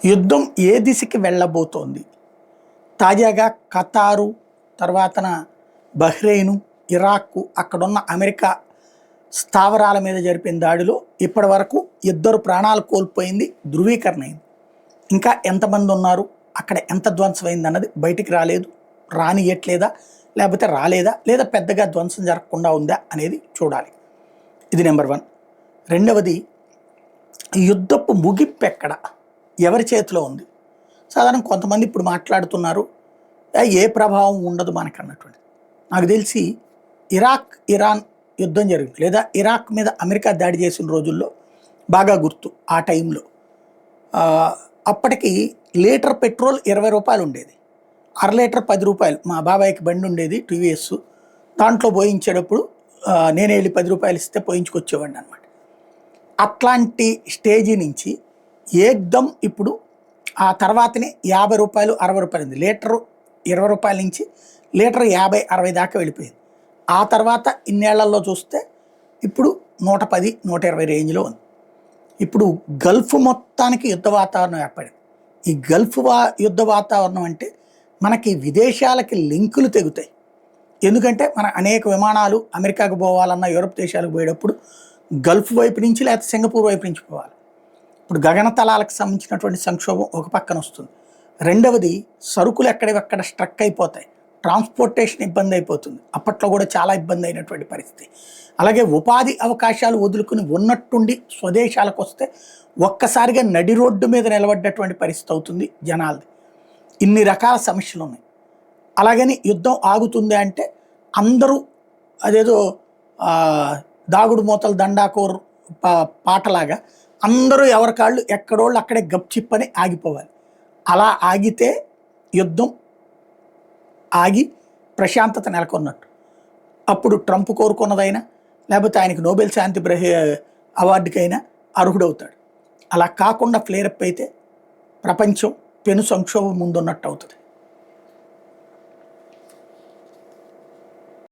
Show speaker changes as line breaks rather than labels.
యుద్ధం ఏ దిశకి వెళ్ళబోతోంది? తాజాగా ఖతారు, తర్వాతన బహ్రెయిను, ఇరాక్, అక్కడున్న అమెరికా స్థావరాల మీద జరిపిన దాడిలో ఇప్పటి వరకు 2 ప్రాణాలు కోల్పోయింది ధృవీకరణ అయింది. ఇంకా ఎంతమంది ఉన్నారు, అక్కడ ఎంత ధ్వంసమైంది అన్నది బయటికి రాలేదు. రానియట్లేదా, లేకపోతే రాలేదా, లేదా పెద్దగా ధ్వంసం జరగకుండా ఉందా అనేది చూడాలి. ఇది నెంబర్ 1. రెండవది, యుద్ధపు ముగింపు ఎక్కడ, ఎవరి చేతిలో ఉంది? సాధారణ కొంతమంది ఇప్పుడు మాట్లాడుతున్నారు ఏ ప్రభావం ఉండదు మనకు అన్నటువంటి. నాకు తెలిసి ఇరాక్ ఇరాన్ యుద్ధం జరిగింది, లేదా ఇరాక్ మీద అమెరికా దాడి చేసిన రోజుల్లో బాగా గుర్తు. ఆ టైంలో అప్పటికి లీటర్ పెట్రోల్ 20 రూపాయలు ఉండేది, అర లీటర్ 10 రూపాయలు. మా బాబాయ్కి బండి ఉండేది టీవీఎస్, దాంట్లో పోయించేటప్పుడు నేనే వెళ్ళి 10 రూపాయలు ఇస్తే పోయించుకొచ్చేవాడిని అనమాట. అట్లాంటి స్టేజీ నుంచి ఏకదం ఇప్పుడు ఆ తర్వాతనే 50 రూపాయలు 60 రూపాయలు ఉంది. లీటరు 20 రూపాయల నుంచి లీటర్ 50 60 దాకా వెళ్ళిపోయింది. ఆ తర్వాత ఇన్నేళ్లలో చూస్తే ఇప్పుడు 110 120 రేంజ్లో ఉంది. ఇప్పుడు గల్ఫ్ మొత్తానికి యుద్ధ వాతావరణం ఏర్పడింది. ఈ గల్ఫ్ యుద్ధ వాతావరణం అంటే మనకి విదేశాలకి లింకులు తెగుతాయి. ఎందుకంటే మన అనేక విమానాలు అమెరికాకు పోవాలన్నా, యూరప్ దేశాలకు పోయేటప్పుడు గల్ఫ్ వైపు నుంచి లేకపోతే సింగపూర్ వైపు నుంచి పోవాలి. ఇప్పుడు గగనతలాలకు సంబంధించినటువంటి సంక్షోభం ఒక పక్కన వస్తుంది. రెండవది, సరుకులు ఎక్కడెక్కడ స్ట్రక్ అయిపోతాయి, ట్రాన్స్పోర్టేషన్ ఇబ్బంది అయిపోతుంది. అప్పట్లో కూడా చాలా ఇబ్బంది అయినటువంటి పరిస్థితి. అలాగే ఉపాధి అవకాశాలు వదులుకుని ఉన్నట్టుండి స్వదేశాలకు వస్తే ఒక్కసారిగా నడి రోడ్డు మీద నిలబడ్డటువంటి పరిస్థితి అవుతుంది జనాలది. ఇన్ని రకాల సమస్యలు ఉన్నాయి. అలాగని యుద్ధం ఆగుతుంది అంటే అందరూ అదేదో దాగుడు మూతలు దండాకోరు పాటలాగా అందరూ ఎవరికాళ్ళు ఎక్కడోళ్ళు అక్కడే గప్చిప్పని ఆగిపోవాలి. అలా ఆగితే యుద్ధం ఆగి ప్రశాంతత నెలకొన్నట్టు. అప్పుడు ట్రంప్ కోరుకున్నదైనా, లేకపోతే ఆయనకు నోబెల్ శాంతి అవార్డుకైనా అర్హుడవుతాడు. అలా కాకుండా ఫ్లేరప్ అయితే ప్రపంచం పెను సంక్షోభం ముందున్నట్టు అవుతుంది.